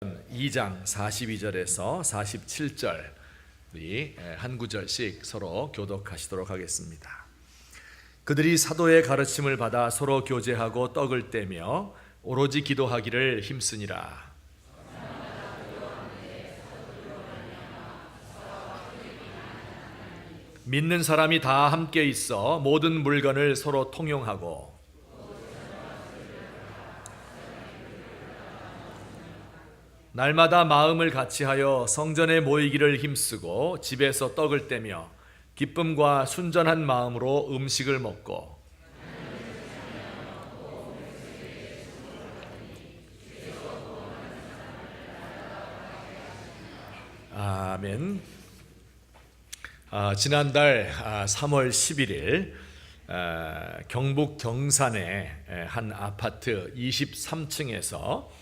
2장 42절에서 47절 우리 한 구절씩 서로 교독하시도록 하겠습니다. 그들이 사도의 가르침을 받아 서로 교제하고 떡을 떼며 오로지 기도하기를 힘쓰니라. 믿는 사람이 다 함께 있어 모든 물건을 서로 통용하고 날마다 마음을 같이하여 성전에 모이기를 힘쓰고 집에서 떡을 떼며 기쁨과 순전한 마음으로 음식을 먹고 아멘. 지난달 3월 11일 경북 경산의 한 아파트 23층에서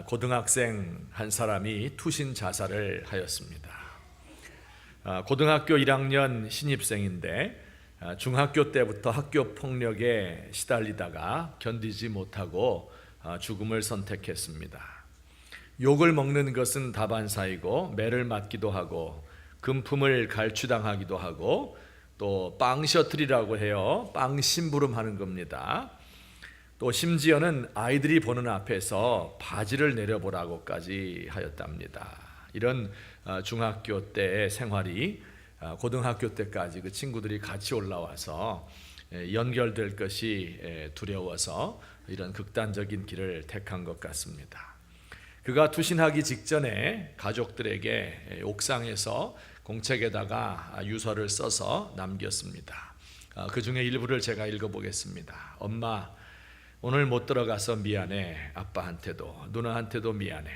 고등학생 한 사람이 투신 자살을 하였습니다. 고등학교 1학년 신입생인데 중학교 때부터 학교 폭력에 시달리다가 견디지 못하고 죽음을 선택했습니다. 욕을 먹는 것은 다반사이고 매를 맞기도 하고 금품을 갈취당하기도 하고 또 빵 셔틀이라고 해요. 빵 심부름하는 겁니다. 또 심지어는 아이들이 보는 앞에서 바지를 내려보라고까지 하였답니다. 이런 중학교 때의 생활이 고등학교 때까지 그 친구들이 같이 올라와서 연결될 것이 두려워서 이런 극단적인 길을 택한 것 같습니다. 그가 투신하기 직전에 가족들에게 옥상에서 공책에다가 유서를 써서 남겼습니다. 그 중에 일부를 제가 읽어보겠습니다. 엄마, 오늘 못 들어가서 미안해. 아빠한테도 누나한테도 미안해.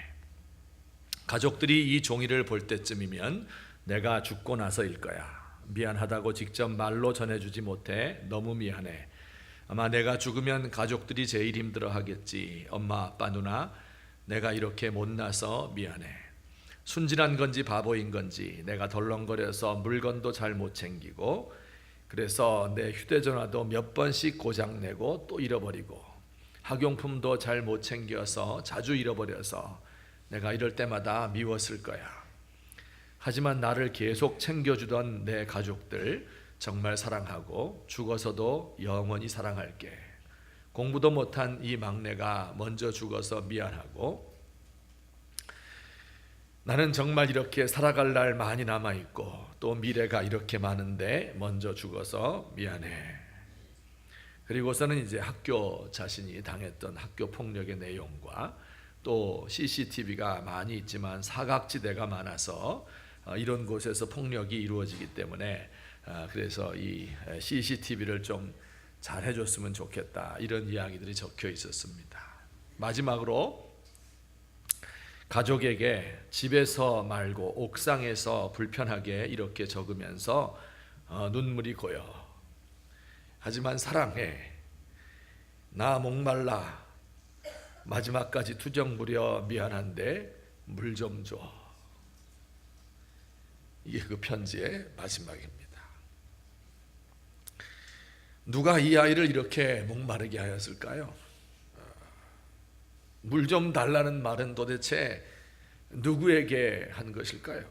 가족들이 이 종이를 볼 때쯤이면 내가 죽고 나서일 거야. 미안하다고 직접 말로 전해주지 못해 너무 미안해. 아마 내가 죽으면 가족들이 제일 힘들어하겠지. 엄마, 아빠, 누나, 내가 이렇게 못나서 미안해. 순진한 건지 바보인 건지 내가 덜렁거려서 물건도 잘 못 챙기고 그래서 내 휴대전화도 몇 번씩 고장내고 또 잃어버리고 학용품도 잘 못 챙겨서 자주 잃어버려서 내가 이럴 때마다 미웠을 거야. 하지만 나를 계속 챙겨주던 내 가족들 정말 사랑하고 죽어서도 영원히 사랑할게. 공부도 못한 이 막내가 먼저 죽어서 미안하고 나는 정말 이렇게 살아갈 날 많이 남아있고 또 미래가 이렇게 많은데 먼저 죽어서 미안해. 그리고서는 이제 학교 자신이 당했던 학교 폭력의 내용과 또 CCTV가 많이 있지만 사각지대가 많아서 이런 곳에서 폭력이 이루어지기 때문에 그래서 이 CCTV를 좀 잘 해줬으면 좋겠다 이런 이야기들이 적혀 있었습니다. 마지막으로 가족에게 집에서 말고 옥상에서 불편하게 이렇게 적으면서 눈물이 고여. 하지만 사랑해. 나 목말라. 마지막까지 투정 부려 미안한데 물 좀 줘. 이게 그 편지의 마지막입니다. 누가 이 아이를 이렇게 목마르게 하였을까요? 물 좀 달라는 말은 도대체 누구에게 한 것일까요?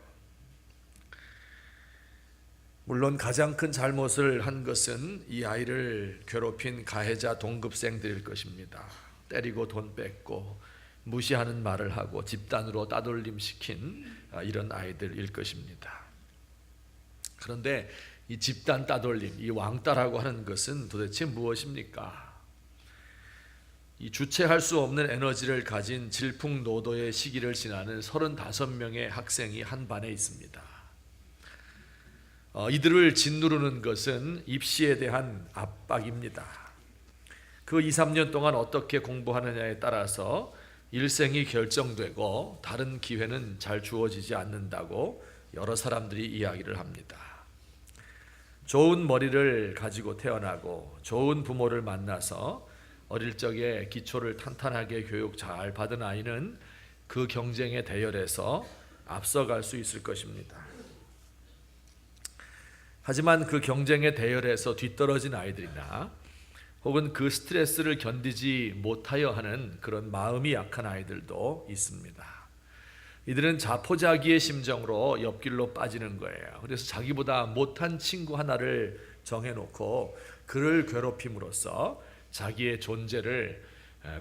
물론 가장 큰 잘못을 한 것은 이 아이를 괴롭힌 가해자 동급생들일 것입니다. 때리고 돈 뺏고 무시하는 말을 하고 집단으로 따돌림시킨 이런 아이들일 것입니다. 그런데 이 집단 따돌림, 이 왕따라고 하는 것은 도대체 무엇입니까? 이 주체할 수 없는 에너지를 가진 질풍노도의 시기를 지나는 35명의 학생이 한 반에 있습니다. 이들을 짓누르는 것은 입시에 대한 압박입니다. 그 2, 3년 동안 어떻게 공부하느냐에 따라서 일생이 결정되고 다른 기회는 잘 주어지지 않는다고 여러 사람들이 이야기를 합니다. 좋은 머리를 가지고 태어나고 좋은 부모를 만나서 어릴 적에 기초를 탄탄하게 교육 잘 받은 아이는 그 경쟁의 대열에서 앞서갈 수 있을 것입니다. 하지만 그 경쟁의 대열에서 뒤떨어진 아이들이나 혹은 그 스트레스를 견디지 못하여 하는 그런 마음이 약한 아이들도 있습니다. 이들은 자포자기의 심정으로 옆길로 빠지는 거예요. 그래서 자기보다 못한 친구 하나를 정해놓고 그를 괴롭힘으로써 자기의 존재를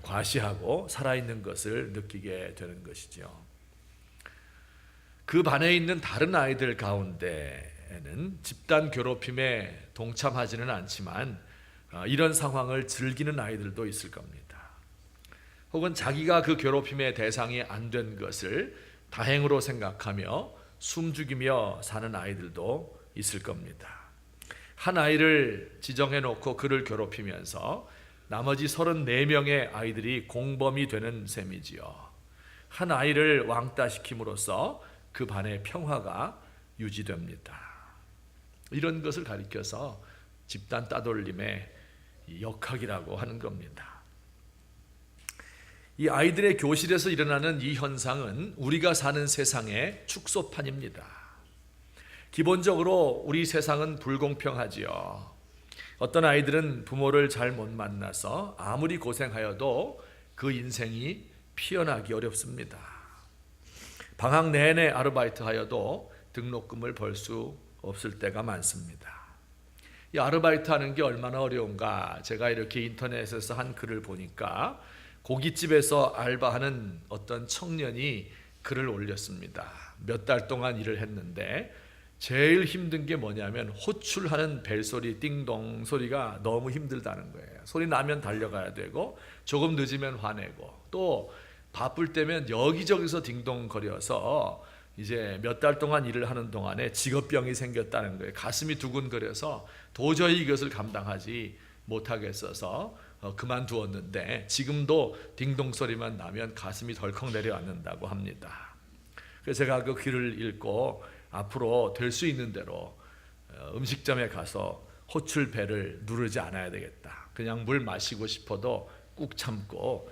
과시하고 살아있는 것을 느끼게 되는 것이죠. 그 반에 있는 다른 아이들 가운데에는 집단 괴롭힘에 동참하지는 않지만 이런 상황을 즐기는 아이들도 있을 겁니다. 혹은 자기가 그 괴롭힘의 대상이 안 된 것을 다행으로 생각하며 숨죽이며 사는 아이들도 있을 겁니다. 한 아이를 지정해 놓고 그를 괴롭히면서 나머지 34명의 아이들이 공범이 되는 셈이지요. 한 아이를 왕따시킴으로써 그 반의 평화가 유지됩니다. 이런 것을 가리켜서 집단 따돌림의 역학이라고 하는 겁니다. 이 아이들의 교실에서 일어나는 이 현상은 우리가 사는 세상의 축소판입니다. 기본적으로 우리 세상은 불공평하지요. 어떤 아이들은 부모를 잘 못 만나서 아무리 고생하여도 그 인생이 피어나기 어렵습니다. 방학 내내 아르바이트 하여도 등록금을 벌 수 없을 때가 많습니다. 이 아르바이트 하는 게 얼마나 어려운가, 제가 이렇게 인터넷에서 한 글을 보니까 고깃집에서 알바하는 어떤 청년이 글을 올렸습니다. 몇 달 동안 일을 했는데 제일 힘든 게 뭐냐면 호출하는 벨소리, 띵동 소리가 너무 힘들다는 거예요. 소리 나면 달려가야 되고 조금 늦으면 화내고 또 바쁠 때면 여기저기서 딩동거려서 이제 몇 달 동안 일을 하는 동안에 직업병이 생겼다는 거예요. 가슴이 두근거려서 도저히 이것을 감당하지 못하겠어서 그만두었는데 지금도 딩동 소리만 나면 가슴이 덜컥 내려앉는다고 합니다. 그래서 제가 그 글을 읽고 앞으로 될 수 있는 대로 음식점에 가서 호출벨을 누르지 않아야 되겠다. 그냥 물 마시고 싶어도 꾹 참고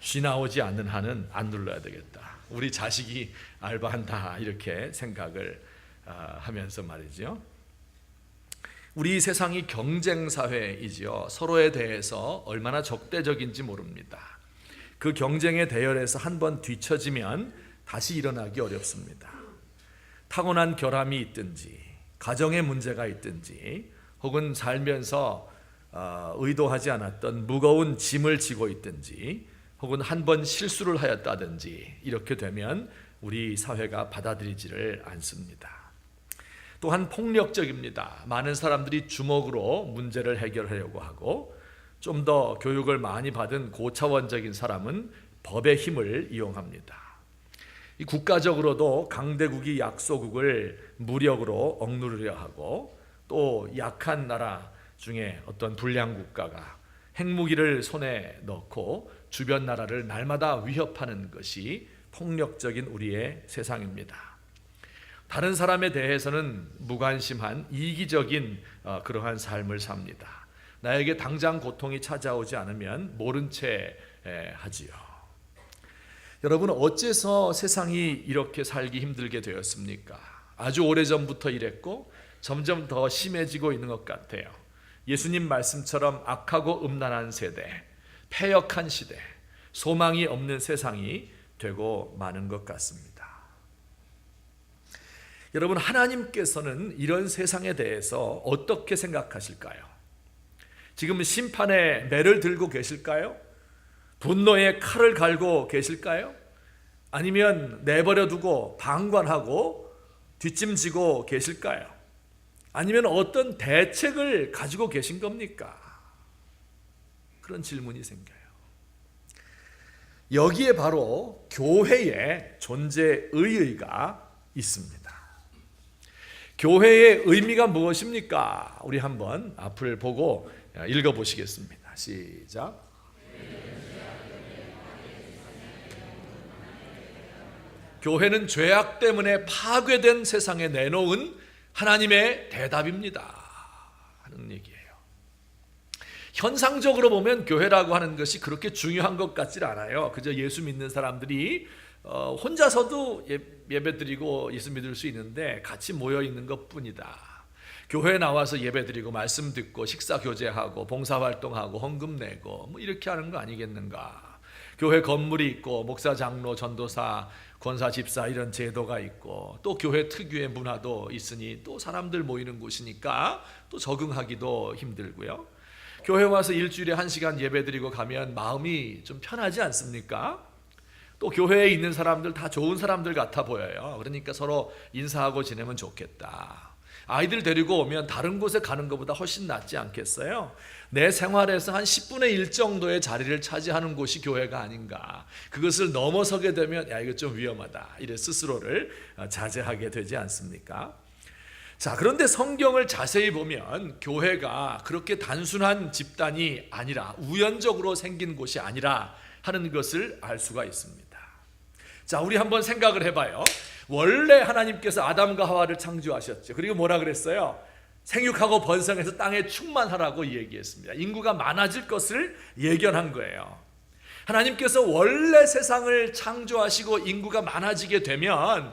쉬 나오지 않는 한은 안 눌러야 되겠다. 우리 자식이 알바한다 이렇게 생각을 하면서 말이죠. 우리 세상이 경쟁사회이지요. 서로에 대해서 얼마나 적대적인지 모릅니다. 그 경쟁의 대열에서 한번 뒤처지면 다시 일어나기 어렵습니다. 타고난 결함이 있든지 가정에 문제가 있든지 혹은 살면서 의도하지 않았던 무거운 짐을 지고 있든지 혹은 한 번 실수를 하였다든지 이렇게 되면 우리 사회가 받아들이지를 않습니다. 또한 폭력적입니다. 많은 사람들이 주먹으로 문제를 해결하려고 하고 좀 더 교육을 많이 받은 고차원적인 사람은 법의 힘을 이용합니다. 이 국가적으로도 강대국이 약소국을 무력으로 억누르려 하고 또 약한 나라 중에 어떤 불량 국가가 핵무기를 손에 넣고 주변 나라를 날마다 위협하는 것이 폭력적인 우리의 세상입니다. 다른 사람에 대해서는 무관심한 이기적인 그러한 삶을 삽니다. 나에게 당장 고통이 찾아오지 않으면 모른 채 하지요. 여러분, 어째서 세상이 이렇게 살기 힘들게 되었습니까? 아주 오래전부터 이랬고 점점 더 심해지고 있는 것 같아요. 예수님 말씀처럼 악하고 음란한 세대, 패역한 시대, 소망이 없는 세상이 되고 마는 것 같습니다. 여러분, 하나님께서는 이런 세상에 대해서 어떻게 생각하실까요? 지금 심판의 매를 들고 계실까요? 분노의 칼을 갈고 계실까요? 아니면 내버려 두고 방관하고 뒷짐지고 계실까요? 아니면 어떤 대책을 가지고 계신 겁니까? 그런 질문이 생겨요. 여기에 바로 교회의 존재 의의가 있습니다. 교회의 의미가 무엇입니까? 우리 한번 앞을 보고 읽어보시겠습니다. 시작. 교회는 죄악 때문에 파괴된 세상에 내놓은 하나님의 대답입니다 하는 얘기예요. 현상적으로 보면 교회라고 하는 것이 그렇게 중요한 것 같지 않아요. 그저 예수 믿는 사람들이 혼자서도 예배 드리고 예수 믿을 수 있는데 같이 모여 있는 것뿐이다. 교회에 나와서 예배드리고 말씀 듣고 식사 교제하고 봉사활동하고 헌금 내고 뭐 이렇게 하는 거 아니겠는가. 교회 건물이 있고 목사, 장로, 전도사, 권사, 집사 이런 제도가 있고 또 교회 특유의 문화도 있으니 또 사람들 모이는 곳이니까 또 적응하기도 힘들고요. 교회 와서 일주일에 1시간 예배드리고 가면 마음이 좀 편하지 않습니까? 또 교회에 있는 사람들 다 좋은 사람들 같아 보여요. 그러니까 서로 인사하고 지내면 좋겠다. 아이들 데리고 오면 다른 곳에 가는 것보다 훨씬 낫지 않겠어요? 내 생활에서 한 10분의 1 정도의 자리를 차지하는 곳이 교회가 아닌가. 그것을 넘어서게 되면 야, 이거 좀 위험하다. 이래 스스로를 자제하게 되지 않습니까? 자, 그런데 성경을 자세히 보면 교회가 그렇게 단순한 집단이 아니라 우연적으로 생긴 곳이 아니라 하는 것을 알 수가 있습니다. 자, 우리 한번 생각을 해봐요. 원래 하나님께서 아담과 하와를 창조하셨죠. 그리고 뭐라 그랬어요? 생육하고 번성해서 땅에 충만하라고 얘기했습니다. 인구가 많아질 것을 예견한 거예요. 하나님께서 원래 세상을 창조하시고 인구가 많아지게 되면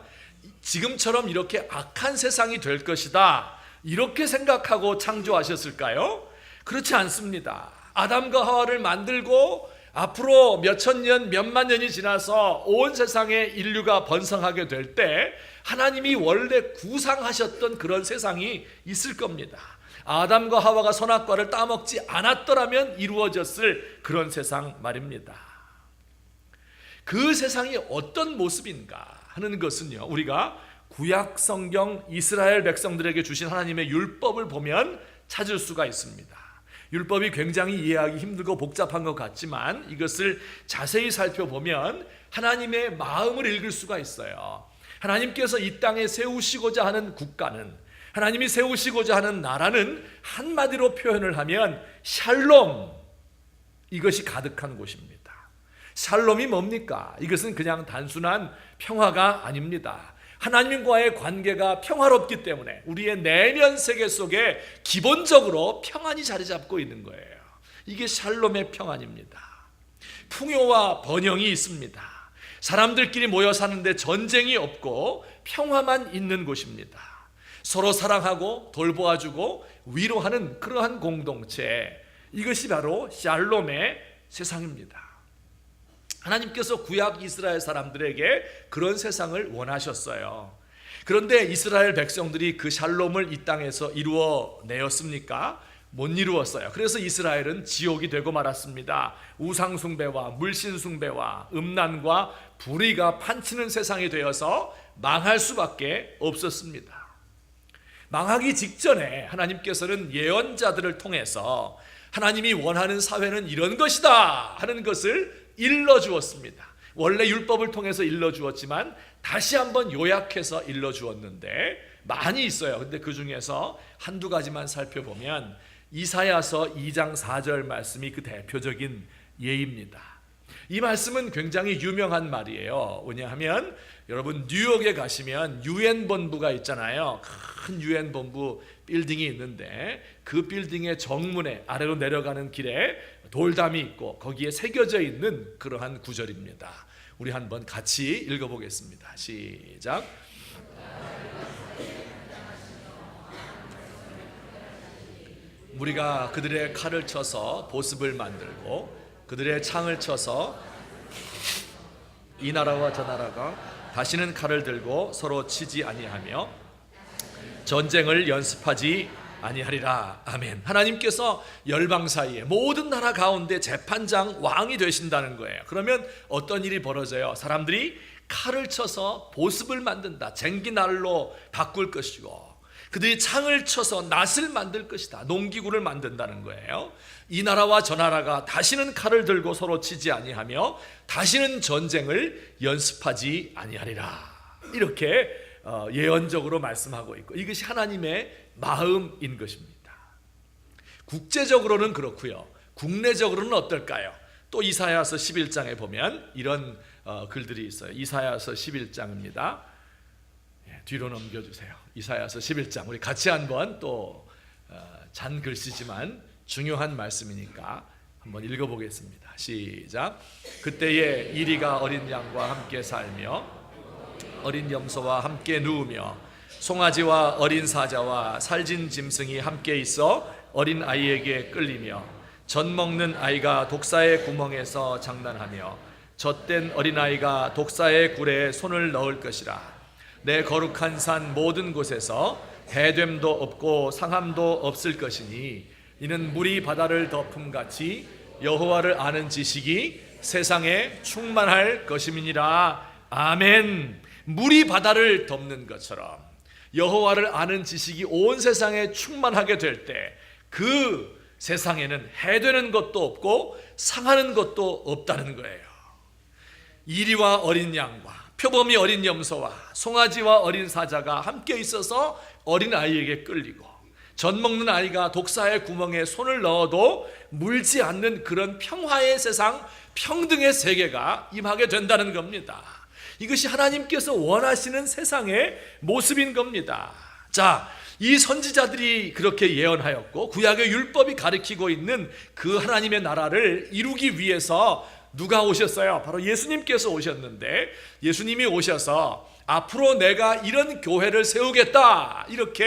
지금처럼 이렇게 악한 세상이 될 것이다, 이렇게 생각하고 창조하셨을까요? 그렇지 않습니다. 아담과 하와를 만들고 앞으로 몇천 년, 몇만 년이 지나서 온 세상에 인류가 번성하게 될 때 하나님이 원래 구상하셨던 그런 세상이 있을 겁니다. 아담과 하와가 선악과를 따먹지 않았더라면 이루어졌을 그런 세상 말입니다. 그 세상이 어떤 모습인가 하는 것은요, 우리가 구약 성경 이스라엘 백성들에게 주신 하나님의 율법을 보면 찾을 수가 있습니다. 율법이 굉장히 이해하기 힘들고 복잡한 것 같지만 이것을 자세히 살펴보면 하나님의 마음을 읽을 수가 있어요. 하나님께서 이 땅에 세우시고자 하는 국가는, 하나님이 세우시고자 하는 나라는 한마디로 표현을 하면 샬롬, 이것이 가득한 곳입니다. 샬롬이 뭡니까? 이것은 그냥 단순한 평화가 아닙니다. 하나님과의 관계가 평화롭기 때문에 우리의 내면 세계 속에 기본적으로 평안이 자리 잡고 있는 거예요. 이게 샬롬의 평안입니다. 풍요와 번영이 있습니다. 사람들끼리 모여 사는데 전쟁이 없고 평화만 있는 곳입니다. 서로 사랑하고 돌보아주고 위로하는 그러한 공동체, 이것이 바로 샬롬의 세상입니다. 하나님께서 구약 이스라엘 사람들에게 그런 세상을 원하셨어요. 그런데 이스라엘 백성들이 그 샬롬을 이 땅에서 이루어내었습니까? 못 이루었어요. 그래서 이스라엘은 지옥이 되고 말았습니다. 우상숭배와 물신숭배와 음란과 불의가 판치는 세상이 되어서 망할 수밖에 없었습니다. 망하기 직전에 하나님께서는 예언자들을 통해서 하나님이 원하는 사회는 이런 것이다 하는 것을 일러주었습니다. 원래 율법을 통해서 일러주었지만 다시 한번 요약해서 일러주었는데 많이 있어요. 근데 그 중에서 한두 가지만 살펴보면 이사야서 2장 4절 말씀이 그 대표적인 예입니다. 이 말씀은 굉장히 유명한 말이에요. 왜냐하면 여러분 뉴욕에 가시면 유엔 본부가 있잖아요. 큰 유엔 본부 빌딩이 있는데 그 빌딩의 정문에 아래로 내려가는 길에 돌담이 있고 거기에 새겨져 있는 그러한 구절입니다. 우리 한번 같이 읽어보겠습니다. 시작. 우리가 그들의 칼을 쳐서 보습을 만들고 그들의 창을 쳐서 이 나라와 저 나라가 다시는 칼을 들고 서로 치지 아니하며 전쟁을 연습하지 아니하리라. 아멘. 하나님께서 열방 사이에 모든 나라 가운데 재판장 왕이 되신다는 거예요. 그러면 어떤 일이 벌어져요? 사람들이 칼을 쳐서 보습을 만든다. 쟁기날로 바꿀 것이고 그들이 창을 쳐서 낫을 만들 것이다. 농기구를 만든다는 거예요. 이 나라와 저 나라가 다시는 칼을 들고 서로 치지 아니하며 다시는 전쟁을 연습하지 아니하리라. 이렇게 예언적으로 말씀하고 있고 이것이 하나님의 마음인 것입니다. 국제적으로는 그렇고요. 국내적으로는 어떨까요? 또 이사야서 11장에 보면 이런 글들이 있어요. 이사야서 11장입니다. 뒤로 넘겨주세요. 이사야서 11장 우리 같이 한번 또 잔 글씨지만 중요한 말씀이니까 한번 읽어보겠습니다. 시작. 그때에 이리가 어린 양과 함께 살며 어린 염소와 함께 누우며 송아지와 어린 사자와 살진 짐승이 함께 있어 어린 아이에게 끌리며 젖 먹는 아이가 독사의 구멍에서 장난하며 젖된 어린아이가 독사의 굴에 손을 넣을 것이라. 내 거룩한 산 모든 곳에서 해됨도 없고 상함도 없을 것이니 이는 물이 바다를 덮음같이 여호와를 아는 지식이 세상에 충만할 것임이니라. 아멘. 물이 바다를 덮는 것처럼 여호와를 아는 지식이 온 세상에 충만하게 될 때 그 세상에는 해되는 것도 없고 상하는 것도 없다는 거예요. 이리와 어린 양과 표범이 어린 염소와 송아지와 어린 사자가 함께 있어서 어린 아이에게 끌리고 젖 먹는 아이가 독사의 구멍에 손을 넣어도 물지 않는 그런 평화의 세상, 평등의 세계가 임하게 된다는 겁니다. 이것이 하나님께서 원하시는 세상의 모습인 겁니다. 자, 이 선지자들이 그렇게 예언하였고 구약의 율법이 가리키고 있는 그 하나님의 나라를 이루기 위해서 누가 오셨어요? 바로 예수님께서 오셨는데, 예수님이 오셔서 앞으로 내가 이런 교회를 세우겠다 이렇게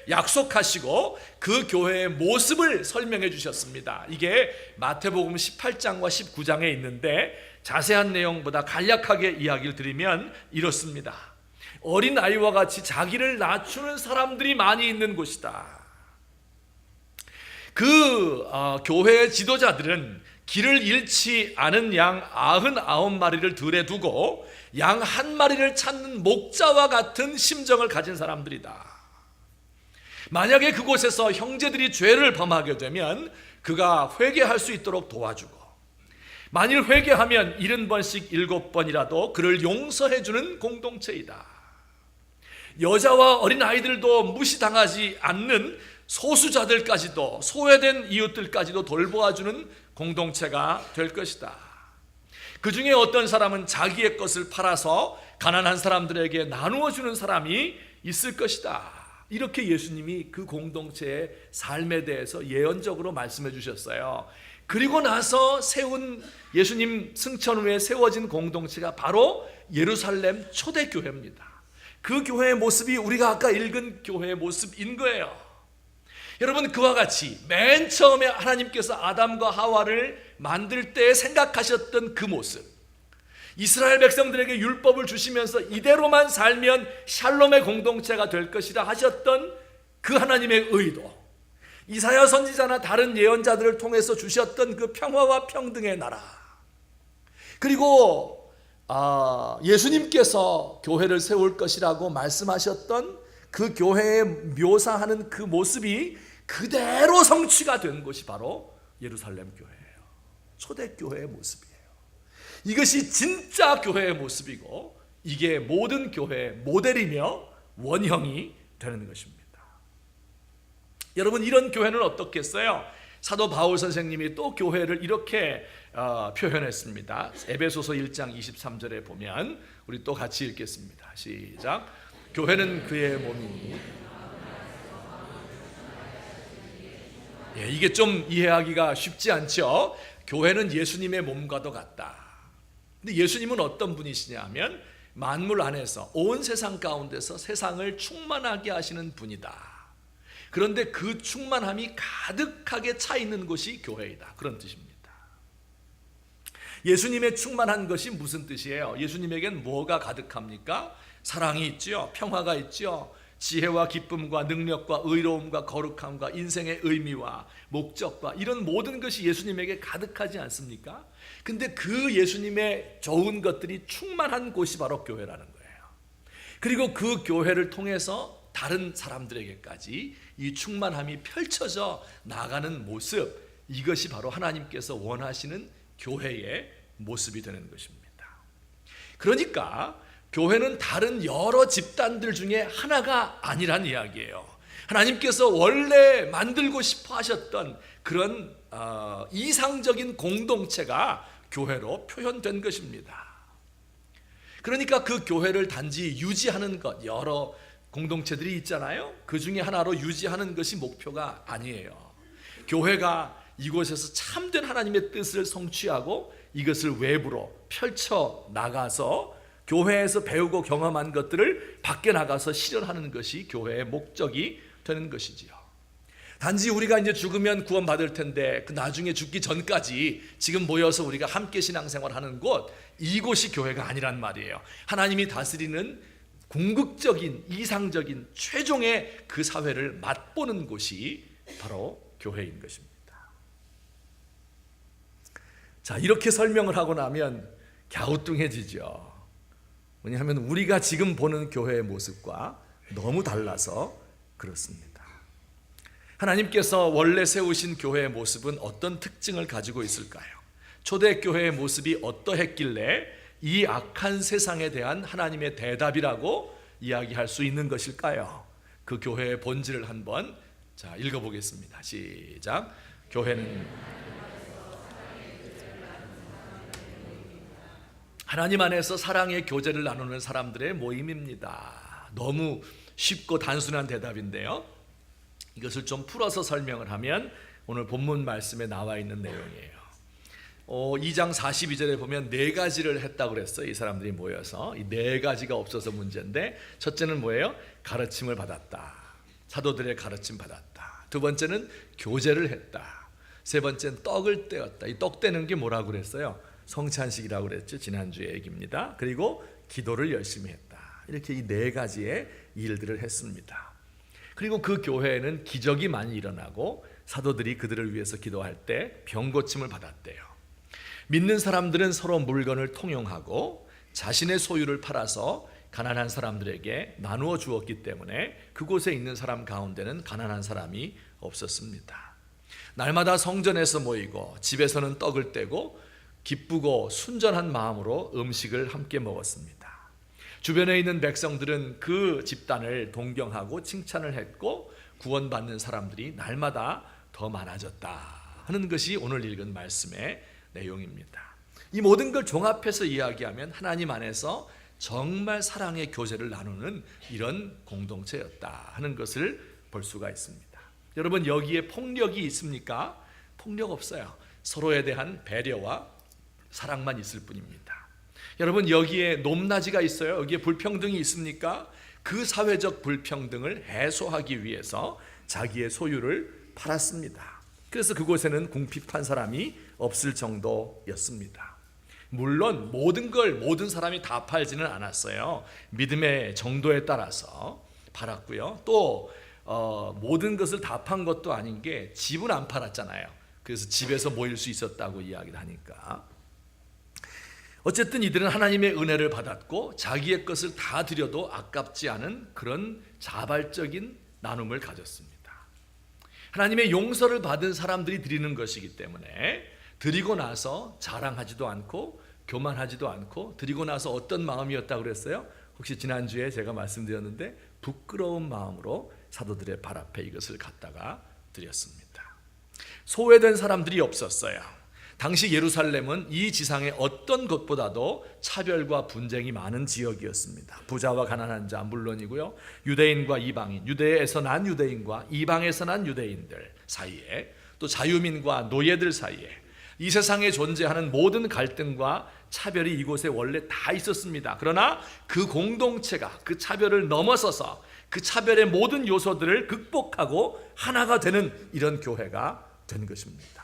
약속하시고 그 교회의 모습을 설명해 주셨습니다. 이게 마태복음 18장과 19장에 있는데 자세한 내용보다 간략하게 이야기를 드리면 이렇습니다. 어린 아이와 같이 자기를 낮추는 사람들이 많이 있는 곳이다. 그 교회의 지도자들은 길을 잃지 않은 양 99마리를 들에 두고 양 한 마리를 찾는 목자와 같은 심정을 가진 사람들이다. 만약에 그곳에서 형제들이 죄를 범하게 되면 그가 회개할 수 있도록 도와주고, 만일 회개하면 70번씩 7번이라도 그를 용서해 주는 공동체이다. 여자와 어린 아이들도 무시당하지 않는 소수자들까지도, 소외된 이웃들까지도 돌보아주는 공동체가 될 것이다. 그 중에 어떤 사람은 자기의 것을 팔아서 가난한 사람들에게 나누어 주는 사람이 있을 것이다. 이렇게 예수님이 그 공동체의 삶에 대해서 예언적으로 말씀해 주셨어요. 그리고 나서 세운, 예수님 승천 후에 세워진 공동체가 바로 예루살렘 초대교회입니다. 그 교회의 모습이 우리가 아까 읽은 교회의 모습인 거예요. 여러분, 그와 같이 맨 처음에 하나님께서 아담과 하와를 만들 때 생각하셨던 그 모습, 이스라엘 백성들에게 율법을 주시면서 이대로만 살면 샬롬의 공동체가 될 것이라 하셨던 그 하나님의 의도, 이사야 선지자나 다른 예언자들을 통해서 주셨던 그 평화와 평등의 나라, 그리고 예수님께서 교회를 세울 것이라고 말씀하셨던 그 교회에 묘사하는 그 모습이 그대로 성취가 된 곳이 바로 예루살렘 교회예요. 초대교회의 모습이에요. 이것이 진짜 교회의 모습이고 이게 모든 교회의 모델이며 원형이 되는 것입니다. 여러분, 이런 교회는 어떻겠어요? 사도 바울 선생님이 또 교회를 이렇게 표현했습니다. 에베소서 1장 23절에 보면 우리 또 같이 읽겠습니다. 시작. 교회는 그의 몸이니. 이게 좀 이해하기가 쉽지 않죠? 교회는 예수님의 몸과도 같다. 근데 예수님은 어떤 분이시냐 하면 만물 안에서 온 세상 가운데서 세상을 충만하게 하시는 분이다. 그런데 그 충만함이 가득하게 차 있는 곳이 교회이다. 그런 뜻입니다. 예수님의 충만한 것이 무슨 뜻이에요? 예수님에겐 뭐가 가득합니까? 사랑이 있죠. 평화가 있죠. 지혜와 기쁨과 능력과 의로움과 거룩함과 인생의 의미와 목적과 이런 모든 것이 예수님에게 가득하지 않습니까? 근데 그 예수님의 좋은 것들이 충만한 곳이 바로 교회라는 거예요. 그리고 그 교회를 통해서 다른 사람들에게까지 이 충만함이 펼쳐져 나가는 모습, 이것이 바로 하나님께서 원하시는 교회의 모습이 되는 것입니다. 그러니까 교회는 다른 여러 집단들 중에 하나가 아니란 이야기예요. 하나님께서 원래 만들고 싶어 하셨던 그런 이상적인 공동체가 교회로 표현된 것입니다. 그러니까 그 교회를 단지 유지하는 것, 여러 공동체들이 있잖아요. 그 중에 하나로 유지하는 것이 목표가 아니에요. 교회가 이곳에서 참된 하나님의 뜻을 성취하고 이것을 외부로 펼쳐 나가서 교회에서 배우고 경험한 것들을 밖에 나가서 실현하는 것이 교회의 목적이 되는 것이지요. 단지 우리가 이제 죽으면 구원받을 텐데 그 나중에 죽기 전까지 지금 모여서 우리가 함께 신앙생활하는 곳, 이곳이 교회가 아니란 말이에요. 하나님이 다스리는 궁극적인, 이상적인, 최종의 그 사회를 맛보는 곳이 바로 교회인 것입니다. 자, 이렇게 설명을 하고 나면 갸우뚱해지죠. 왜냐하면 우리가 지금 보는 교회의 모습과 너무 달라서 그렇습니다. 하나님께서 원래 세우신 교회의 모습은 어떤 특징을 가지고 있을까요? 초대교회의 모습이 어떠했길래 이 악한 세상에 대한 하나님의 대답이라고 이야기할 수 있는 것일까요? 그 교회의 본질을 한번 읽어보겠습니다. 시작. 교회는 하나님 안에서 사랑의 교제를 나누는 사람들의 모임입니다. 너무 쉽고 단순한 대답인데요, 이것을 좀 풀어서 설명을 하면 오늘 본문 말씀에 나와 있는 내용이에요. 2장 42절에 보면 네 가지를 했다고 그랬어요. 이 사람들이 모여서 이 네 가지가 없어서 문제인데, 첫째는 뭐예요? 가르침을 받았다. 사도들의 가르침 받았다. 두 번째는 교제를 했다. 세 번째는 떡을 떼었다. 이 떡 떼는 게 뭐라고 그랬어요? 성찬식이라고 그랬죠. 지난주의 얘기입니다. 그리고 기도를 열심히 했다. 이렇게 이 네 가지의 일들을 했습니다. 그리고 그 교회에는 기적이 많이 일어나고 사도들이 그들을 위해서 기도할 때 병 고침을 받았대요. 믿는 사람들은 서로 물건을 통용하고 자신의 소유를 팔아서 가난한 사람들에게 나누어 주었기 때문에 그곳에 있는 사람 가운데는 가난한 사람이 없었습니다. 날마다 성전에서 모이고 집에서는 떡을 떼고 기쁘고 순전한 마음으로 음식을 함께 먹었습니다. 주변에 있는 백성들은 그 집단을 동경하고 칭찬을 했고 구원받는 사람들이 날마다 더 많아졌다 하는 것이 오늘 읽은 말씀의 내용입니다. 이 모든 걸 종합해서 이야기하면 하나님 안에서 정말 사랑의 교제를 나누는 이런 공동체였다 하는 것을 볼 수가 있습니다. 여러분, 여기에 폭력이 있습니까? 폭력 없어요. 서로에 대한 배려와 사랑만 있을 뿐입니다. 여러분, 여기에 높낮이가 있어요? 여기에 불평등이 있습니까? 그 사회적 불평등을 해소하기 위해서 자기의 소유를 팔았습니다. 그래서 그곳에는 궁핍한 사람이 없을 정도였습니다. 물론 모든 사람이 다 팔지는 않았어요. 믿음의 정도에 따라서 팔았고요. 또 모든 것을 다 판 것도 아닌 게 집은 안 팔았잖아요. 그래서 집에서 모일 수 있었다고 이야기를 하니까, 어쨌든 이들은 하나님의 은혜를 받았고 자기의 것을 다 드려도 아깝지 않은 그런 자발적인 나눔을 가졌습니다. 하나님의 용서를 받은 사람들이 드리는 것이기 때문에 드리고 나서 자랑하지도 않고 교만하지도 않고, 드리고 나서 어떤 마음이었다고 그랬어요? 혹시 지난주에 제가 말씀드렸는데 부끄러운 마음으로 사도들의 발 앞에 이것을 갖다가 드렸습니다. 소외된 사람들이 없었어요. 당시 예루살렘은 이 지상의 어떤 것보다도 차별과 분쟁이 많은 지역이었습니다. 부자와 가난한 자 물론이고요, 유대인과 이방인, 유대에서 난 유대인과 이방에서 난 유대인들 사이에, 또 자유민과 노예들 사이에 이 세상에 존재하는 모든 갈등과 차별이 이곳에 원래 다 있었습니다. 그러나 그 공동체가 그 차별을 넘어서서 그 차별의 모든 요소들을 극복하고 하나가 되는 이런 교회가 된 것입니다.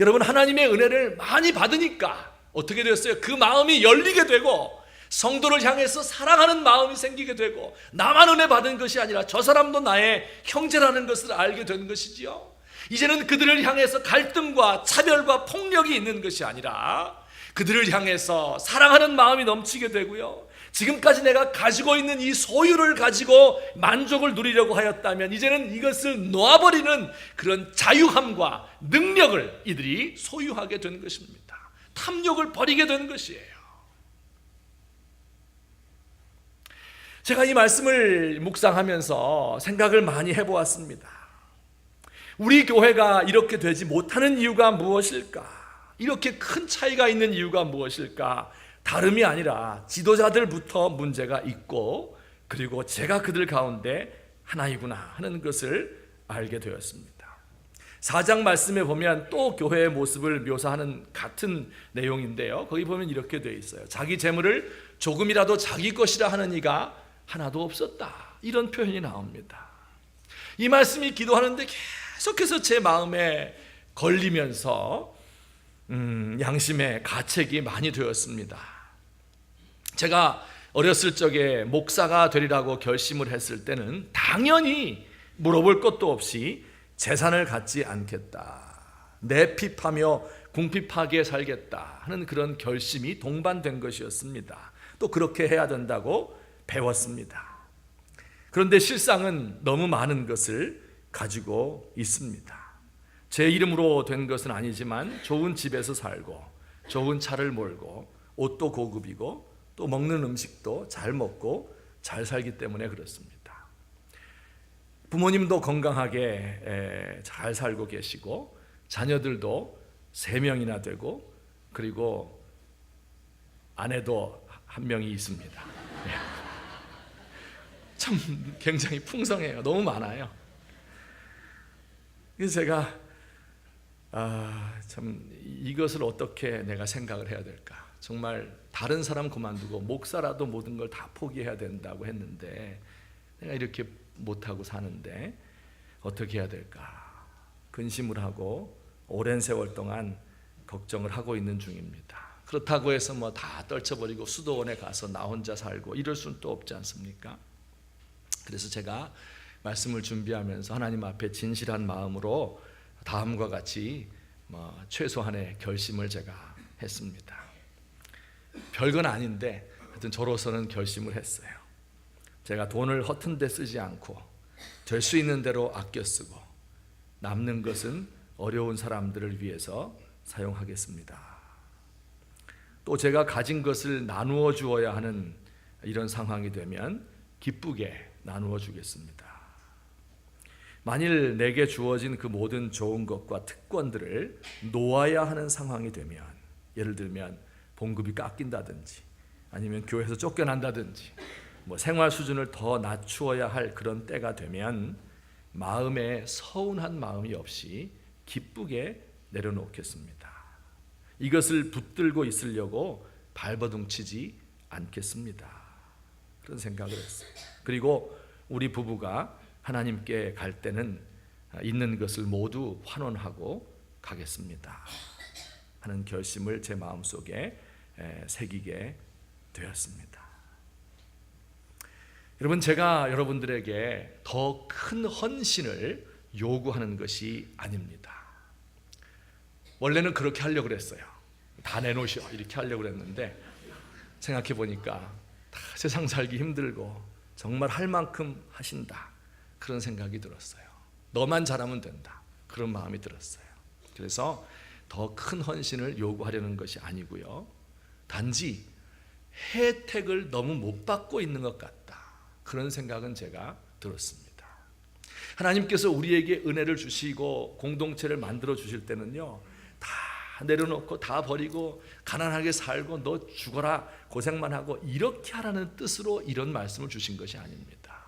여러분, 하나님의 은혜를 많이 받으니까 어떻게 되었어요? 그 마음이 열리게 되고 성도를 향해서 사랑하는 마음이 생기게 되고, 나만 은혜 받은 것이 아니라 저 사람도 나의 형제라는 것을 알게 된 것이지요. 이제는 그들을 향해서 갈등과 차별과 폭력이 있는 것이 아니라 그들을 향해서 사랑하는 마음이 넘치게 되고요, 지금까지 내가 가지고 있는 이 소유를 가지고 만족을 누리려고 하였다면 이제는 이것을 놓아버리는 그런 자유함과 능력을 이들이 소유하게 된 것입니다. 탐욕을 버리게 된 것이에요. 제가 이 말씀을 묵상하면서 생각을 많이 해보았습니다. 우리 교회가 이렇게 되지 못하는 이유가 무엇일까? 이렇게 큰 차이가 있는 이유가 무엇일까? 다름이 아니라 지도자들부터 문제가 있고, 그리고 제가 그들 가운데 하나이구나 하는 것을 알게 되었습니다. 4장 말씀에 보면 또 교회의 모습을 묘사하는 같은 내용인데요, 거기 보면 이렇게 되어 있어요. 자기 재물을 조금이라도 자기 것이라 하는 이가 하나도 없었다. 이런 표현이 나옵니다. 이 말씀이 기도하는데 계속해서 제 마음에 걸리면서 양심의 가책이 많이 되었습니다. 제가 어렸을 적에 목사가 되리라고 결심을 했을 때는 당연히 물어볼 것도 없이 재산을 갖지 않겠다, 내 핍하며 궁핍하게 살겠다 하는 그런 결심이 동반된 것이었습니다. 또 그렇게 해야 된다고 배웠습니다. 그런데 실상은 너무 많은 것을 가지고 있습니다. 제 이름으로 된 것은 아니지만 좋은 집에서 살고 좋은 차를 몰고 옷도 고급이고 또 먹는 음식도 잘 먹고 잘 살기 때문에 그렇습니다. 부모님도 건강하게 잘 살고 계시고 자녀들도 3명이나 되고 그리고 아내도 1명이 있습니다. 참 굉장히 풍성해요. 너무 많아요. 그래서 제가 참 이것을 어떻게 내가 생각을 해야 될까? 정말 다른 사람 그만두고 목사라도 모든 걸 다 포기해야 된다고 했는데 내가 이렇게 못하고 사는데 어떻게 해야 될까? 근심을 하고 오랜 세월 동안 걱정을 하고 있는 중입니다. 그렇다고 해서 뭐 다 떨쳐버리고 수도원에 가서 나 혼자 살고 이럴 수는 또 없지 않습니까? 그래서 제가 말씀을 준비하면서 하나님 앞에 진실한 마음으로 다음과 같이 최소한의 결심을 제가 했습니다. 별건 아닌데 하여튼 저로서는 결심을 했어요. 제가 돈을 허튼 데 쓰지 않고 될 수 있는 대로 아껴 쓰고 남는 것은 어려운 사람들을 위해서 사용하겠습니다. 또 제가 가진 것을 나누어 주어야 하는 이런 상황이 되면 기쁘게 나누어 주겠습니다. 만일 내게 주어진 그 모든 좋은 것과 특권들을 놓아야 하는 상황이 되면, 예를 들면 봉급이 깎인다든지 아니면 교회에서 쫓겨난다든지 생활 수준을 더 낮추어야 할 그런 때가 되면 마음에 서운한 마음이 없이 기쁘게 내려놓겠습니다. 이것을 붙들고 있으려고 발버둥치지 않겠습니다. 그런 생각을 했어요. 그리고 우리 부부가 하나님께 갈 때는 있는 것을 모두 환원하고 가겠습니다 하는 결심을 제 마음속에 새기게 되었습니다. 여러분, 제가 여러분들에게 더 큰 헌신을 요구하는 것이 아닙니다. 원래는 그렇게 하려고 그랬어요. 다 내놓으셔 이렇게 하려고 그랬는데 생각해 보니까 다 세상 살기 힘들고 정말 할 만큼 하신다 그런 생각이 들었어요. 너만 잘하면 된다 그런 마음이 들었어요. 그래서 더 큰 헌신을 요구하려는 것이 아니고요, 단지 혜택을 너무 못 받고 있는 것 같다 그런 생각은 제가 들었습니다. 하나님께서 우리에게 은혜를 주시고 공동체를 만들어 주실 때는요, 다 내려놓고 다 버리고 가난하게 살고 너 죽어라 고생만 하고 이렇게 하라는 뜻으로 이런 말씀을 주신 것이 아닙니다.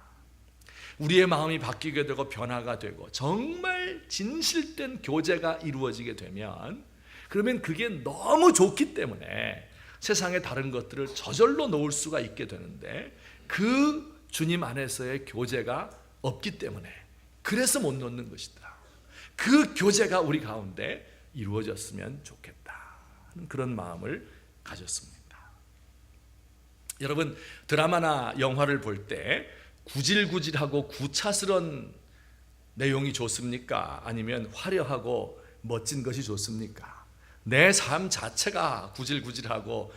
우리의 마음이 바뀌게 되고 변화가 되고 정말 진실된 교제가 이루어지게 되면, 그러면 그게 너무 좋기 때문에 세상의 다른 것들을 저절로 놓을 수가 있게 되는데, 그 주님 안에서의 교제가 없기 때문에 그래서 못 놓는 것이다. 그 교제가 우리 가운데 이루어졌으면 좋겠다 하는 그런 마음을 가졌습니다. 여러분, 드라마나 영화를 볼 때 구질구질하고 구차스러운 내용이 좋습니까? 아니면 화려하고 멋진 것이 좋습니까? 내 삶 자체가 구질구질하고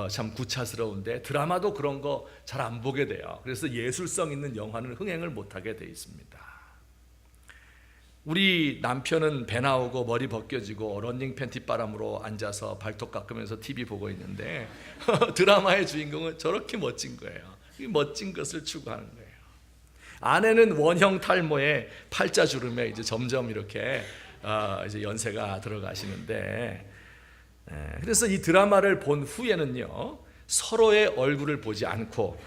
참 구차스러운데 드라마도 그런 거 잘 안 보게 돼요. 그래서 예술성 있는 영화는 흥행을 못하게 돼 있습니다. 우리 남편은 배 나오고 머리 벗겨지고 러닝 팬티 바람으로 앉아서 발톱 깎으면서 TV 보고 있는데 드라마의 주인공은 저렇게 멋진 거예요. 이 멋진 것을 추구하는 거예요. 아내는 원형 탈모에 팔자주름에 이제 점점 이렇게 이제 연세가 들어가시는데, 그래서 이 드라마를 본 후에는요, 서로의 얼굴을 보지 않고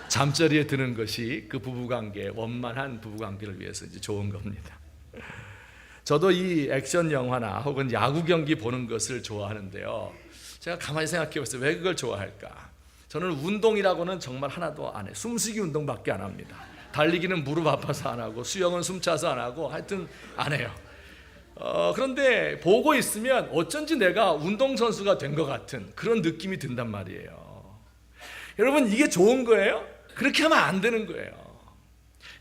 잠자리에 드는 것이 그 부부관계, 원만한 부부관계를 위해서 이제 좋은 겁니다. 저도 이 액션 영화나 혹은 야구 경기 보는 것을 좋아하는데요, 제가 가만히 생각해 봤어요. 왜 그걸 좋아할까? 저는 운동이라고는 정말 하나도 안 해요. 숨쉬기 운동밖에 안 합니다. 달리기는 무릎 아파서 안 하고, 수영은 숨차서 안 하고, 하여튼 안 해요. 그런데 보고 있으면 어쩐지 내가 운동선수가 된 것 같은 그런 느낌이 든단 말이에요. 여러분, 이게 좋은 거예요? 그렇게 하면 안 되는 거예요.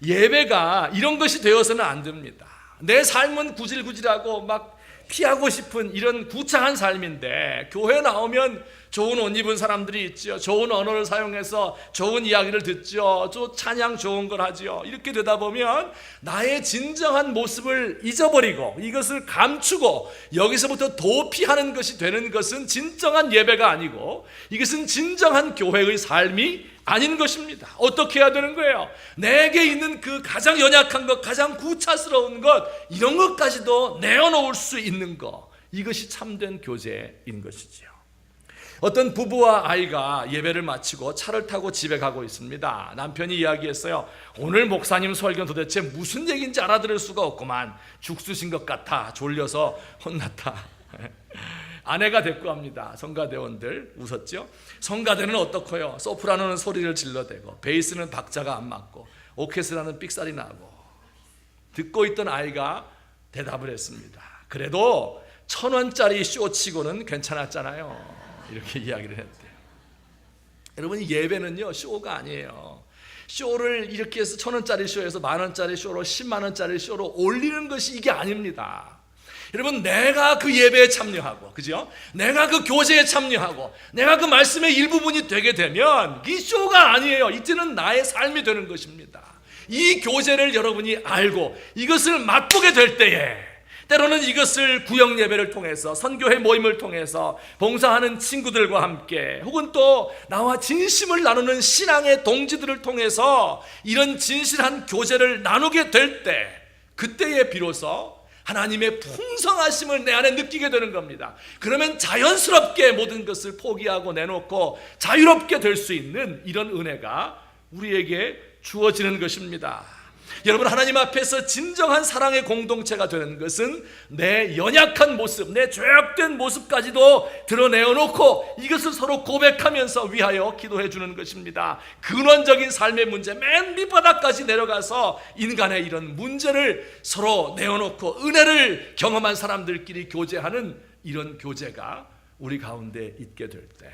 예배가 이런 것이 되어서는 안 됩니다. 내 삶은 구질구질하고 막 피하고 싶은 이런 구차한 삶인데, 교회 나오면 좋은 옷 입은 사람들이 있죠. 좋은 언어를 사용해서 좋은 이야기를 듣죠. 또 찬양 좋은 걸 하죠. 이렇게 되다 보면 나의 진정한 모습을 잊어버리고 이것을 감추고 여기서부터 도피하는 것이 되는 것은 진정한 예배가 아니고, 이것은 진정한 교회의 삶이 아닌 것입니다. 어떻게 해야 되는 거예요? 내게 있는 그 가장 연약한 것, 가장 구차스러운 것, 이런 것까지도 내어놓을 수 있는 것, 이것이 참된 교제인 것이지요. 어떤 부부와 아이가 예배를 마치고 차를 타고 집에 가고 있습니다. 남편이 이야기했어요. 오늘 목사님 설교는 도대체 무슨 얘기인지 알아들을 수가 없구만. 죽수신 것 같아. 졸려서 혼났다. 아내가 대꾸합니다. 성가대원들 웃었죠. 성가대는 어떻고요? 소프라노는 소리를 질러대고, 베이스는 박자가 안 맞고, 오케스트라는 삑사리 나고. 듣고 있던 아이가 대답을 했습니다. 그래도 1,000원짜리 쇼치고는 괜찮았잖아요. 이렇게 이야기를 했대요. 여러분, 예배는요 쇼가 아니에요. 쇼를 이렇게 해서 1,000원짜리 쇼에서 10,000원짜리 쇼로 100,000원짜리 쇼로 올리는 것이 이게 아닙니다. 여러분, 내가 그 예배에 참여하고, 그죠? 내가 그 교제에 참여하고, 내가 그 말씀의 일부분이 되게 되면 이 쇼가 아니에요. 이제는 나의 삶이 되는 것입니다. 이 교제를 여러분이 알고 이것을 맛보게 될 때에, 때로는 이것을 구역 예배를 통해서, 선교회 모임을 통해서, 봉사하는 친구들과 함께, 혹은 또 나와 진심을 나누는 신앙의 동지들을 통해서 이런 진실한 교제를 나누게 될 때, 그때에 비로소 하나님의 풍성하심을 내 안에 느끼게 되는 겁니다. 그러면 자연스럽게 모든 것을 포기하고 내놓고 자유롭게 될 수 있는 이런 은혜가 우리에게 주어지는 것입니다. 여러분, 하나님 앞에서 진정한 사랑의 공동체가 되는 것은 내 연약한 모습, 내 죄악된 모습까지도 드러내어놓고 이것을 서로 고백하면서 위하여 기도해 주는 것입니다. 근원적인 삶의 문제, 맨 밑바닥까지 내려가서 인간의 이런 문제를 서로 내어놓고 은혜를 경험한 사람들끼리 교제하는 이런 교제가 우리 가운데 있게 될 때,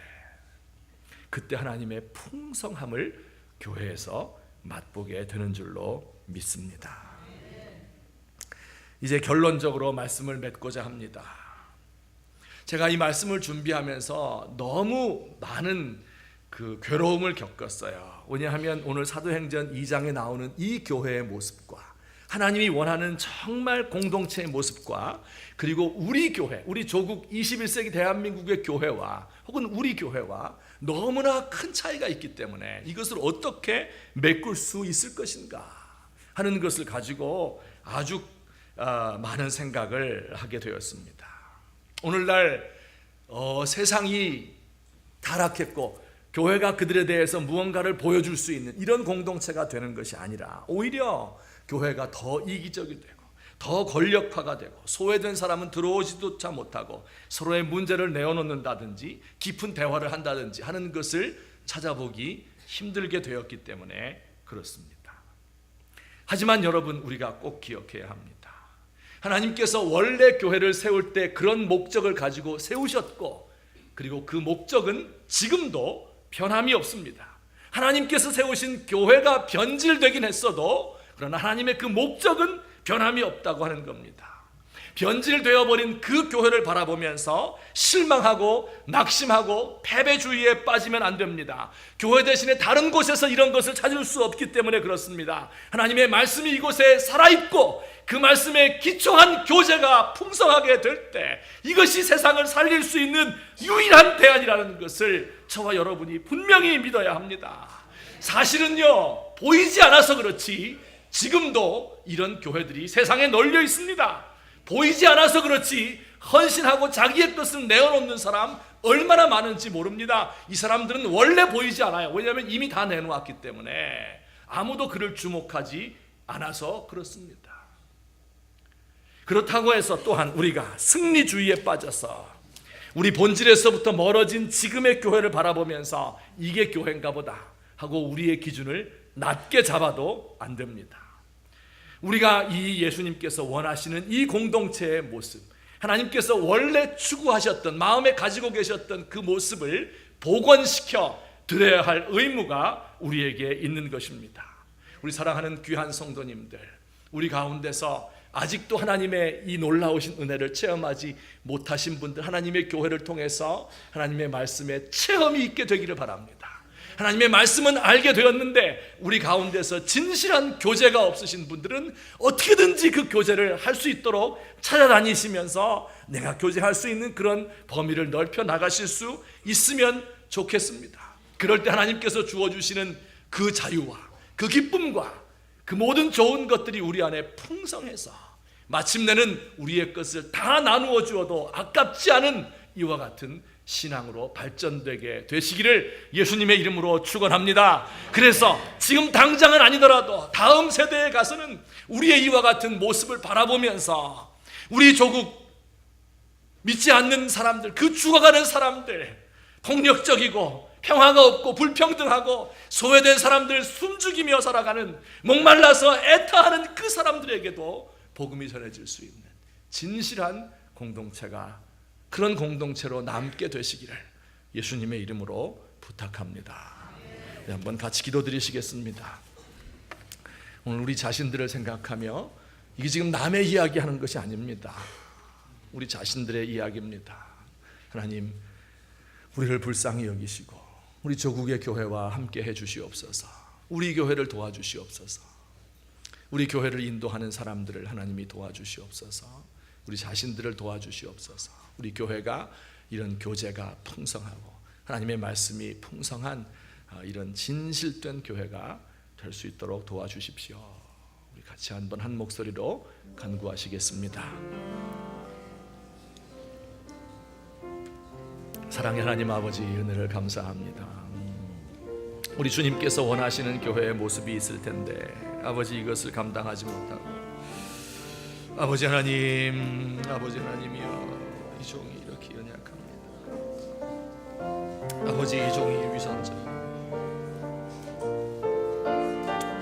그때 하나님의 풍성함을 교회에서 맛보게 되는 줄로 믿습니다. 이제 결론적으로 말씀을 맺고자 합니다. 제가 이 말씀을 준비하면서 너무 많은 그 괴로움을 겪었어요. 왜냐하면 오늘 사도행전 2장에 나오는 이 교회의 모습과 하나님이 원하는 정말 공동체의 모습과, 그리고 우리 교회, 우리 조국 21세기 대한민국의 교회와 혹은 우리 교회와 너무나 큰 차이가 있기 때문에 이것을 어떻게 메꿀 수 있을 것인가 하는 것을 가지고 아주 많은 생각을 하게 되었습니다. 오늘날 세상이 타락했고 교회가 그들에 대해서 무언가를 보여줄 수 있는 이런 공동체가 되는 것이 아니라, 오히려 교회가 더 이기적이 되고 더 권력화가 되고, 소외된 사람은 들어오지조차 못하고 서로의 문제를 내어놓는다든지 깊은 대화를 한다든지 하는 것을 찾아보기 힘들게 되었기 때문에 그렇습니다. 하지만 여러분, 우리가 꼭 기억해야 합니다. 하나님께서 원래 교회를 세울 때 그런 목적을 가지고 세우셨고, 그리고 그 목적은 지금도 변함이 없습니다. 하나님께서 세우신 교회가 변질되긴 했어도 그러나 하나님의 그 목적은 변함이 없다고 하는 겁니다. 변질되어버린 그 교회를 바라보면서 실망하고 낙심하고 패배주의에 빠지면 안 됩니다. 교회 대신에 다른 곳에서 이런 것을 찾을 수 없기 때문에 그렇습니다. 하나님의 말씀이 이곳에 살아있고 그 말씀에 기초한 교제가 풍성하게 될 때, 이것이 세상을 살릴 수 있는 유일한 대안이라는 것을 저와 여러분이 분명히 믿어야 합니다. 사실은요, 보이지 않아서 그렇지 지금도 이런 교회들이 세상에 널려 있습니다. 보이지 않아서 그렇지 헌신하고 자기의 것을 내어놓는 사람 얼마나 많은지 모릅니다. 이 사람들은 원래 보이지 않아요. 왜냐하면 이미 다 내놓았기 때문에 아무도 그를 주목하지 않아서 그렇습니다. 그렇다고 해서 또한 우리가 승리주의에 빠져서 우리 본질에서부터 멀어진 지금의 교회를 바라보면서 이게 교회인가 보다 하고 우리의 기준을 낮게 잡아도 안 됩니다. 우리가 이 예수님께서 원하시는 이 공동체의 모습, 하나님께서 원래 추구하셨던, 마음에 가지고 계셨던 그 모습을 복원시켜 드려야 할 의무가 우리에게 있는 것입니다. 우리 사랑하는 귀한 성도님들, 우리 가운데서 아직도 하나님의 이 놀라우신 은혜를 체험하지 못하신 분들, 하나님의 교회를 통해서 하나님의 말씀에 체험이 있게 되기를 바랍니다. 하나님의 말씀은 알게 되었는데 우리 가운데서 진실한 교제가 없으신 분들은 어떻게든지 그 교제를 할 수 있도록 찾아다니시면서 내가 교제할 수 있는 그런 범위를 넓혀 나가실 수 있으면 좋겠습니다. 그럴 때 하나님께서 주어주시는 그 자유와 그 기쁨과 그 모든 좋은 것들이 우리 안에 풍성해서 마침내는 우리의 것을 다 나누어 주어도 아깝지 않은 이와 같은 신앙으로 발전되게 되시기를 예수님의 이름으로 축원합니다. 그래서 지금 당장은 아니더라도 다음 세대에 가서는 우리의 이와 같은 모습을 바라보면서 우리 조국 믿지 않는 사람들, 그 죽어가는 사람들, 폭력적이고 평화가 없고 불평등하고 소외된 사람들 숨죽이며 살아가는, 목말라서 애타하는 그 사람들에게도 복음이 전해질 수 있는 진실한 공동체가, 그런 공동체로 남게 되시기를 예수님의 이름으로 부탁합니다. 네, 한번 같이 기도드리시겠습니다. 오늘 우리 자신들을 생각하며, 이게 지금 남의 이야기하는 것이 아닙니다. 우리 자신들의 이야기입니다. 하나님, 우리를 불쌍히 여기시고 우리 조국의 교회와 함께 해주시옵소서. 우리 교회를 도와주시옵소서. 우리 교회를 인도하는 사람들을 하나님이 도와주시옵소서. 우리 자신들을 도와주시옵소서. 우리 교회가 이런 교제가 풍성하고 하나님의 말씀이 풍성한 이런 진실된 교회가 될 수 있도록 도와주십시오. 우리 같이 한번 한 목소리로 간구하시겠습니다. 사랑의 하나님 아버지, 은혜를 감사합니다. 우리 주님께서 원하시는 교회의 모습이 있을 텐데 아버지, 이것을 감당하지 못하고 아버지 하나님이여, 이 종이 이렇게 연약합니다. 아버지, 이 종이 위선자,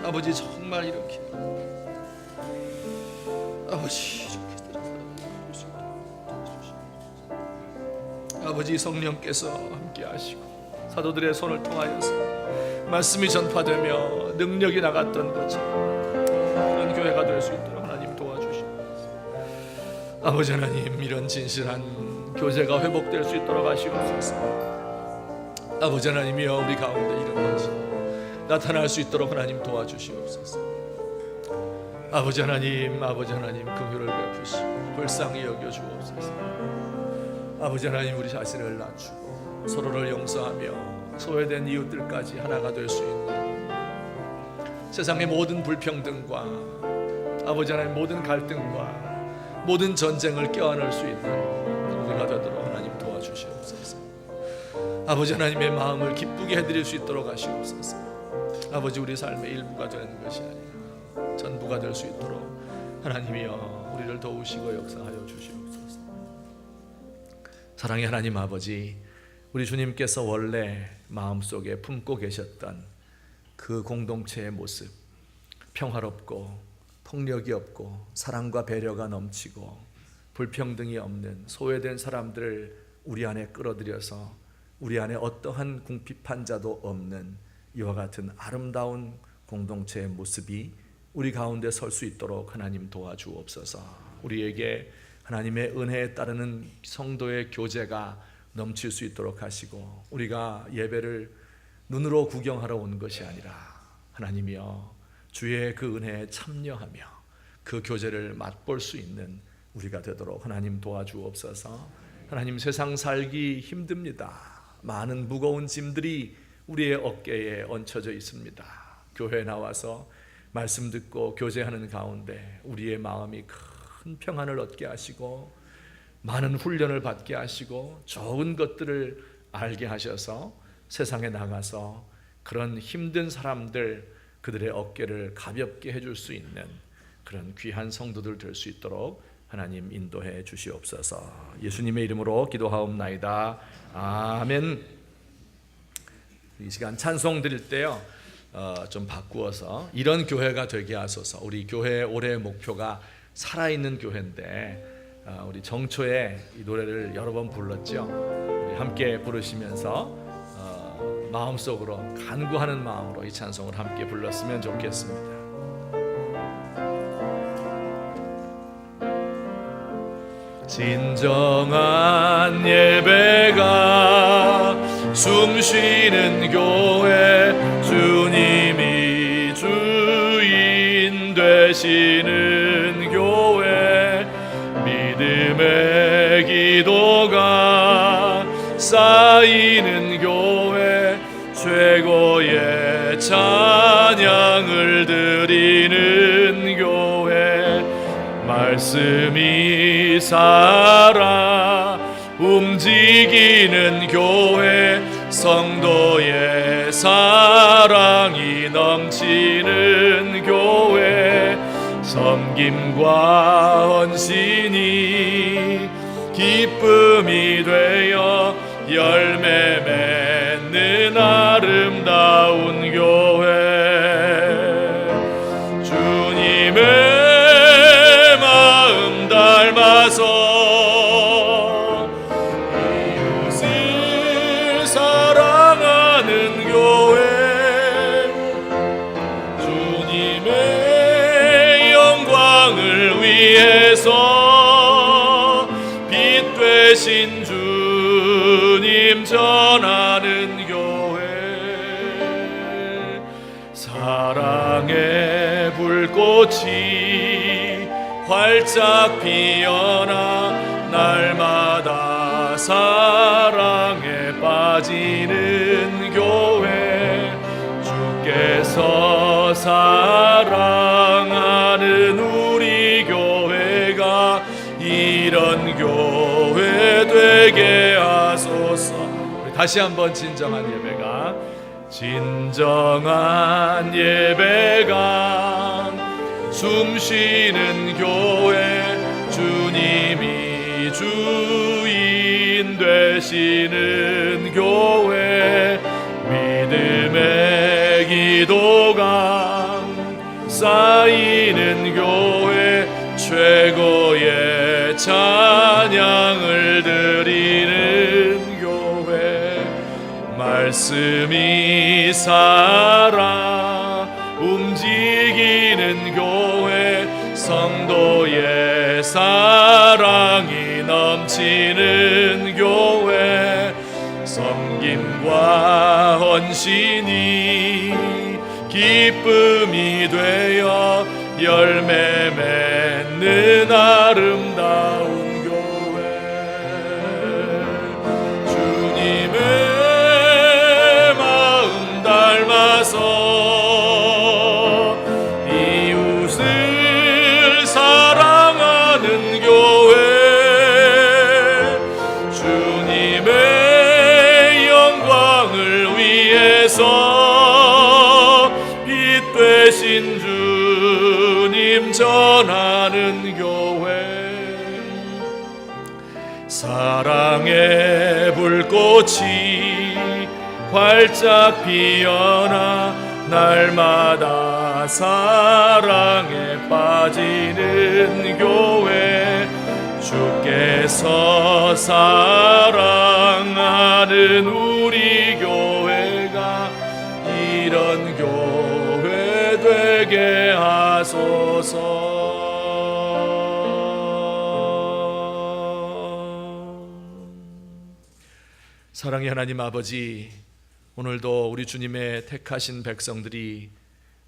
아버지 정말 이렇게 아버지 아버지 성령께서 함께 하시고 사도들의 손을 통하여서 말씀이 전파되며 능력이 나갔던 것처럼 그런 교회가 될 수 있도록 하나님 도와주시옵소서. 아버지 하나님, 이런 진실한 교제가 회복될 수 있도록 하시옵소서. 아버지 하나님이여, 우리 가운데 이런 것이 나타날 수 있도록 하나님 도와주시옵소서. 아버지 하나님 긍휼을 베푸시고 불쌍히 여겨주옵소서. 아버지 하나님, 우리 자신을 낮추고 서로를 용서하며 소외된 이웃들까지 하나가 될 수 있는 세상의 모든 불평등과 아버지 하나님 모든 갈등과 모든 전쟁을 껴안을 수 있는 우리가 되도록 하나님 도와주시옵소서. 아버지 하나님의 마음을 기쁘게 해드릴 수 있도록 하시옵소서. 아버지, 우리 삶의 일부가 되는 것이 아니라 전부가 될 수 있도록 하나님이여 우리를 도우시고 역사하여 주시옵소서. 사랑의 하나님 아버지, 우리 주님께서 원래 마음속에 품고 계셨던 그 공동체의 모습, 평화롭고 폭력이 없고 사랑과 배려가 넘치고 불평등이 없는 소외된 사람들을 우리 안에 끌어들여서 우리 안에 어떠한 궁핍한 자도 없는 이와 같은 아름다운 공동체의 모습이 우리 가운데 설 수 있도록 하나님 도와주옵소서. 우리에게 하나님의 은혜에 따르는 성도의 교제가 넘칠 수 있도록 하시고, 우리가 예배를 눈으로 구경하러 온 것이 아니라 하나님이여 주의 그 은혜에 참여하며 그 교제를 맛볼 수 있는 우리가 되도록 하나님 도와주옵소서. 하나님, 세상 살기 힘듭니다. 많은 무거운 짐들이 우리의 어깨에 얹혀져 있습니다. 교회에 나와서 말씀 듣고 교제하는 가운데 우리의 마음이 큰 평안을 얻게 하시고 많은 훈련을 받게 하시고 좋은 것들을 알게 하셔서 세상에 나가서 그런 힘든 사람들, 그들의 어깨를 가볍게 해줄 수 있는 그런 귀한 성도들 될 수 있도록 하나님 인도해 주시옵소서. 예수님의 이름으로 기도하옵나이다. 아멘. 이 시간 찬송 드릴 때요, 좀 바꾸어서 이런 교회가 되게 하소서. 우리 교회 올해의 목표가 살아있는 교회인데 우리 정초에 이 노래를 여러 번 불렀죠. 우리 함께 부르시면서 마음속으로 간구하는 마음으로 이 찬송을 함께 불렀으면 좋겠습니다. 진정한 예배가 숨쉬는 교회, 주님이 주인 되시는 교회, 믿음의 기도가 쌓이는 교회, 최고의 찬양을 드리는 교회, 말씀이 살아 움직이는 교회, 성도의 사랑이 넘치는 교회, 섬김과 헌신이 기쁨이 되어 열매 맺는 아름다운 교회, 주님의 마음 닮아서 이웃을 사랑하는 교회, 주님의 영광을 위해서 빛 되신 주님 전하는 교회, 사랑의 불꽃이 활짝 피어나 날마다 사랑에 빠지는 교회, 주께서 사랑하는 우리 교회가 이런 교회 되게 하소서. 우리 다시 한번 진정한 예배가 숨쉬는 교회, 주님이 주인 되시는 교회, 믿음의 기도가 쌓이는 교회, 최고의 찬양을 드리는 교회, 말씀이 살아 움직이는 교회, 성도의 사랑이 넘치는 교회, 섬김과 헌신이 기쁨이 되어 열매 맺는 아름다운 교회, 주님의 마음 닮아서 이웃을 사랑하는 교회, 주님의 영광을 위해서 빛 되신 주님 전하는 교회, 사랑의 불꽃이 활짝 피어나 날마다 사랑에 빠지는 교회, 주께서 사랑하는 우리 교회가 이런 교회 되게 하소서. 사랑의 하나님 아버지, 오늘도 우리 주님의 택하신 백성들이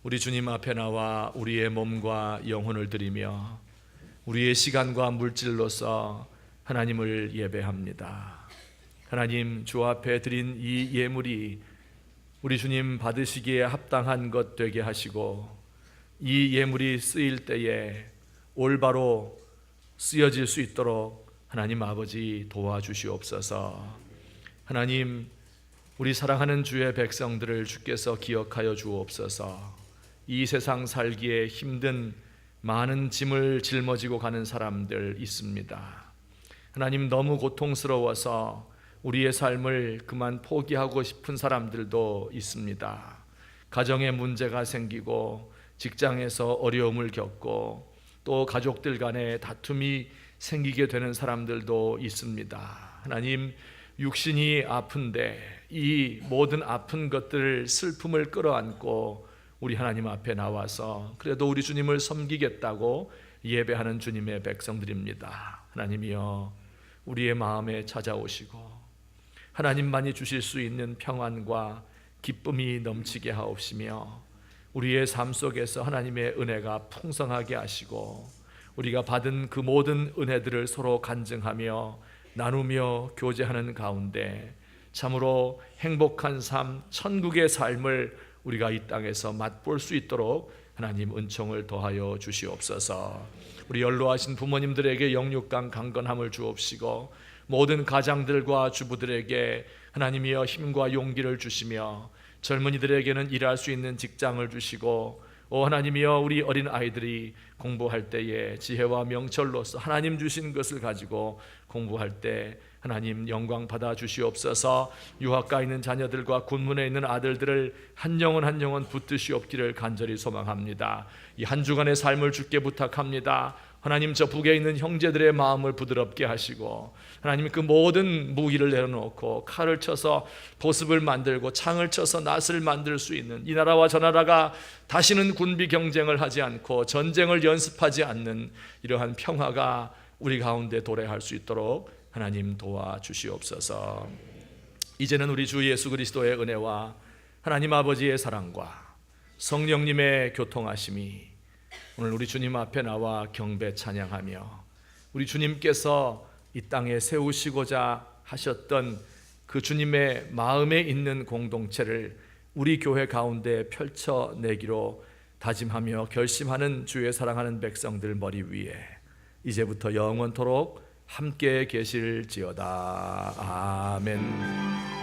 우리 주님 앞에 나와 우리의 몸과 영혼을 드리며 우리의 시간과 물질로서 하나님을 예배합니다. 하나님, 주 앞에 드린 이 예물이 우리 주님 받으시기에 합당한 것 되게 하시고 이 예물이 쓰일 때에 올바로 쓰여질 수 있도록 하나님 아버지 도와주시옵소서. 하나님, 우리 사랑하는 주의 백성들을 주께서 기억하여 주옵소서. 이 세상 살기에 힘든 많은 짐을 짊어지고 가는 사람들 있습니다. 하나님, 너무 고통스러워서 우리의 삶을 그만 포기하고 싶은 사람들도 있습니다. 가정에 문제가 생기고 직장에서 어려움을 겪고 또 가족들 간에 다툼이 생기게 되는 사람들도 있습니다. 하나님, 육신이 아픈데 이 모든 아픈 것들, 슬픔을 끌어안고 우리 하나님 앞에 나와서 그래도 우리 주님을 섬기겠다고 예배하는 주님의 백성들입니다. 하나님이여, 우리의 마음에 찾아오시고 하나님만이 주실 수 있는 평안과 기쁨이 넘치게 하옵시며 우리의 삶 속에서 하나님의 은혜가 풍성하게 하시고 우리가 받은 그 모든 은혜들을 서로 간증하며 나누며 교제하는 가운데 참으로 행복한 삶, 천국의 삶을 우리가 이 땅에서 맛볼 수 있도록 하나님 은총을 더하여 주시옵소서. 우리 연로하신 부모님들에게 영육간 강건함을 주옵시고 모든 가장들과 주부들에게 하나님이여 힘과 용기를 주시며 젊은이들에게는 일할 수 있는 직장을 주시고 하나님이여 우리 어린 아이들이 공부할 때에 지혜와 명철로서 하나님 주신 것을 가지고 공부할 때 하나님 영광 받아 주시옵소서. 유학가 있는 자녀들과 군문에 있는 아들들을 한 영혼 한 영혼 붙드시옵기를 간절히 소망합니다. 이 한 주간의 삶을 주께 부탁합니다. 하나님, 저 북에 있는 형제들의 마음을 부드럽게 하시고 하나님, 그 모든 무기를 내려놓고 칼을 쳐서 보습을 만들고 창을 쳐서 낫을 만들 수 있는 이 나라와 저 나라가 다시는 군비 경쟁을 하지 않고 전쟁을 연습하지 않는 이러한 평화가 우리 가운데 도래할 수 있도록 하나님 도와주시옵소서. 이제는 우리 주 예수 그리스도의 은혜와 하나님 아버지의 사랑과 성령님의 교통하심이 오늘 우리 주님 앞에 나와 경배 찬양하며 우리 주님께서 이 땅에 세우시고자 하셨던 그 주님의 마음에 있는 공동체를 우리 교회 가운데 펼쳐내기로 다짐하며 결심하는 주의 사랑하는 백성들 머리 위에 이제부터 영원토록 함께 계실지어다. 아멘.